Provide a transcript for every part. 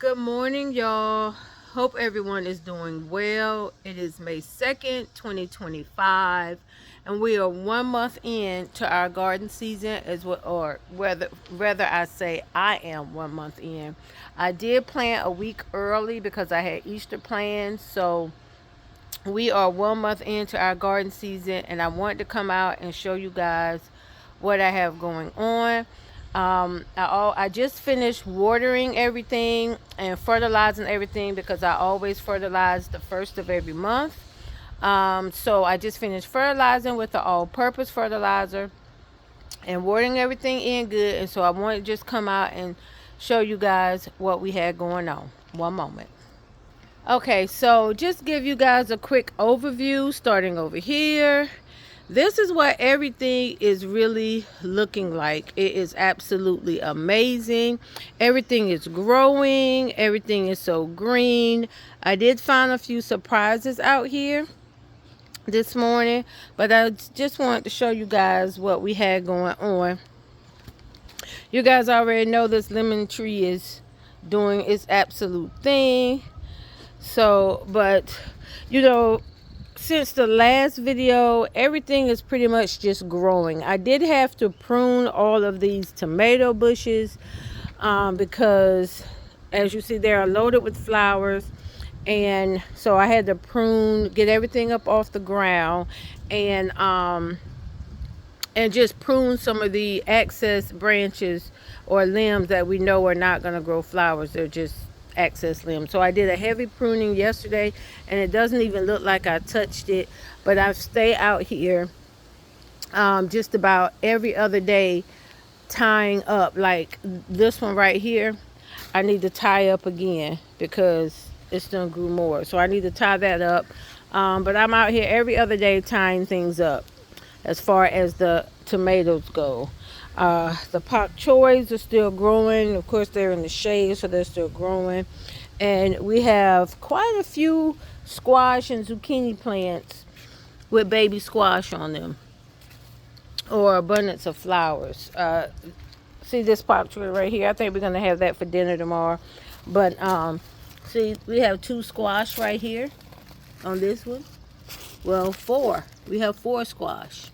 Good morning, y'all. Hope everyone is doing well. It is May 2nd, 2025, and we are 1 month in to our garden season as well, or rather I say I am 1 month in. I did plant a week early because I had Easter plans, so we are 1 month into our garden season, and I wanted to come out and show you guys what I have going on. I just finished watering everything and fertilizing everything because I always fertilize the first of every month. So I just finished fertilizing with the all-purpose fertilizer and watering everything in good. And so I wanted to just come out and show you guys what we had going on. One moment. Okay, so just give you guys a quick overview starting over here. This is what everything is really looking like. It is absolutely amazing. Everything is growing. Everything is so green. I did find a few surprises out here this morning, but I just wanted to show you guys what we had going on. You guys already know this lemon tree is doing its absolute thing. So, but you know, since the last video, everything is pretty much just growing. I did have to prune all of these tomato bushes because, as you see, they are loaded with flowers, and so I had to prune, get everything up off the ground, and just prune some of the excess branches or limbs that we know are not going to grow flowers. They're just excess limbs. So I did a heavy pruning yesterday, and it doesn't even look like I touched it, but I stay out here just about every other day tying up. Like this one right here, I need to tie up again because it's done grew more, so I need to tie that up. But I'm out here every other day tying things up as far as the tomatoes go. The pak choys are still growing. Of course, they're in the shade, so they're still growing. And we have quite a few squash and zucchini plants with baby squash on them, or abundance of flowers. See this pak choy right here? I think we're going to have that for dinner tomorrow. But see, we have two squash right here on this one. Well, four. We have four squash.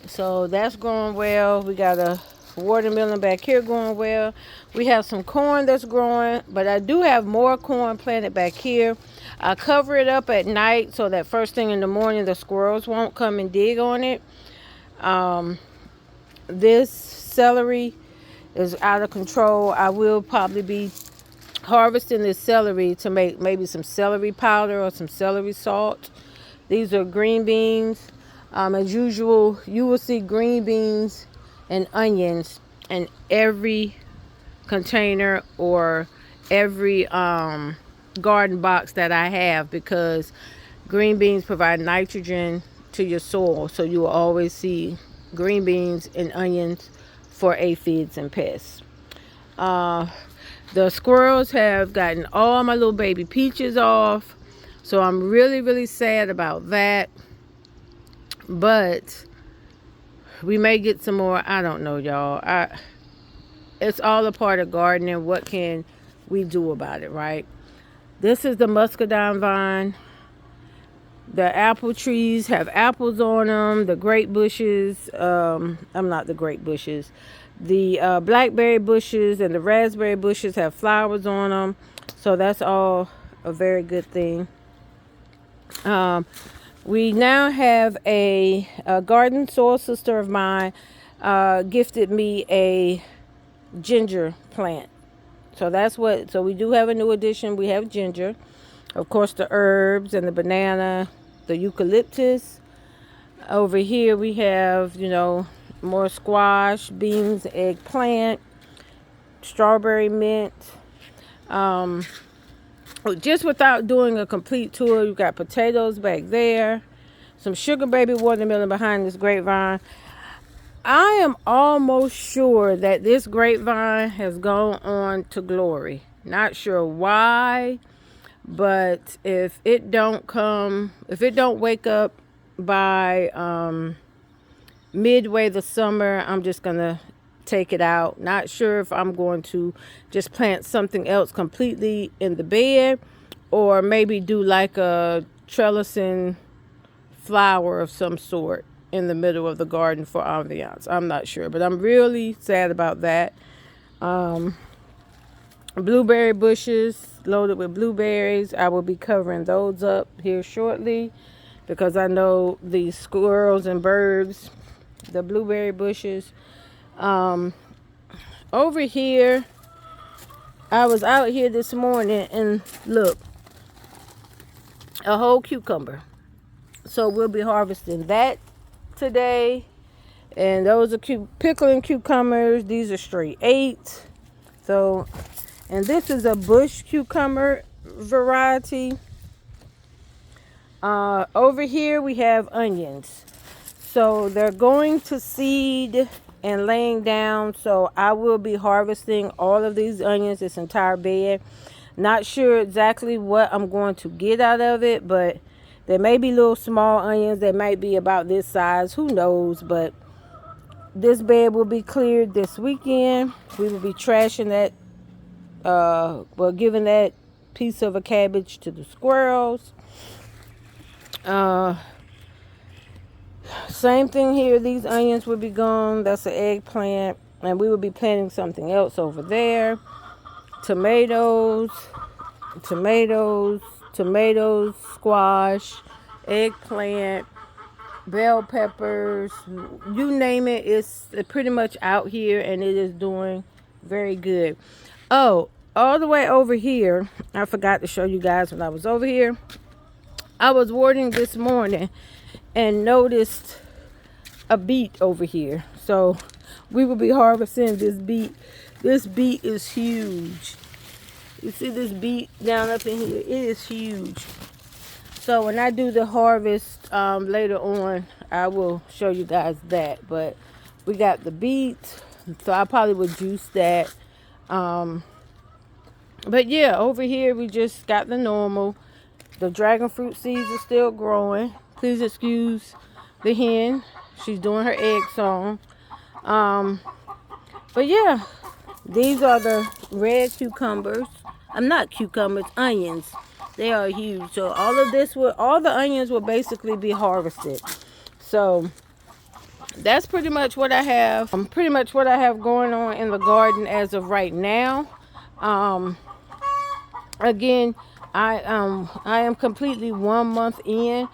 So that's growing well. We got a watermelon back here growing well. We have some corn that's growing, but I do have more corn planted back here. I cover it up at night so that first thing in the morning the squirrels won't come and dig on it. This celery is out of control. I will probably be harvesting this celery to make maybe some celery powder or some celery salt. These are green beans. As usual, you will see green beans and onions in every container or every garden box that I have, because green beans provide nitrogen to your soil. So you will always see green beans and onions for aphids and pests. The squirrels have gotten all my little baby peaches off, so I'm really, really sad about that. But we may get some more. I don't know, y'all. It's all a part of gardening. What can we do about it, right? This is the muscadine vine. The apple trees have apples on them. The grape bushes, I'm not the grape bushes. The blackberry bushes and the raspberry bushes have flowers on them. So that's all a very good thing. We now have a garden soil sister of mine gifted me a ginger plant. So we do have a new addition. We have ginger. Of course, the herbs and the banana, the eucalyptus. Over here we have, more squash, beans, eggplant, strawberry mint. Just without doing a complete tour, you got potatoes back there, some sugar baby watermelon behind this grapevine. I am almost sure that this grapevine has gone on to glory. Not sure why, but if it don't wake up by midway the summer, I'm just gonna take it out. Not sure if I'm going to just plant something else completely in the bed, or maybe do like a trellising flower of some sort in the middle of the garden for ambiance. I'm not sure, but I'm really sad about that. Blueberry bushes loaded with blueberries. I will be covering those up here shortly because I know the squirrels and birds, the blueberry bushes. Over here, I was out here this morning and look, a whole cucumber. So we'll be harvesting that today. And those are pickling cucumbers. These are straight 8. So, and this is a bush cucumber variety. Over here we have onions. So they're going to seed and laying down. So I will be harvesting all of these onions, this entire bed. Not sure exactly what I'm going to get out of it, but there may be little small onions that might be about this size. Who knows? But this bed will be cleared this weekend. We will be trashing that, giving that piece of a cabbage to the squirrels. Same thing here. These onions will be gone. That's an eggplant. And we will be planting something else over there. Tomatoes, squash, eggplant, bell peppers, you name it. It's pretty much out here, and it is doing very good. Oh, all the way over here, I forgot to show you guys when I was over here. I was watering this morning and noticed a beet over here. So we will be harvesting this beet. This beet is huge. You see this beet down up in here? It is huge. So when I do the harvest later on, I will show you guys that. But we got the beets, so I probably would juice that. But yeah, over here we just got the normal. The dragon fruit seeds are still growing. Please excuse the hen. She's doing her egg song. But yeah, these are the red cucumbers. I'm not cucumbers, onions. They are huge. So all the onions will basically be harvested. So that's pretty much what I have. Pretty much what I have going on in the garden as of right now. Again, I am completely 1 month in.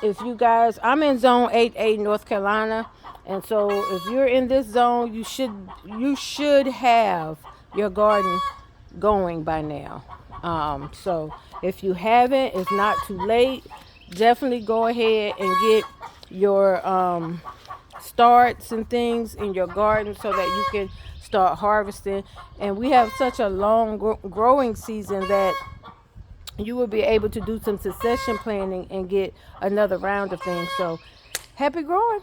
If you guys, I'm in zone 8A, North Carolina. And so if you're in this zone, you should have your garden going by now. So if you haven't, it's not too late. Definitely go ahead and get your starts and things in your garden so that you can start harvesting. And we have such a long growing season that you will be able to do some succession planning and get another round of things. So happy growing.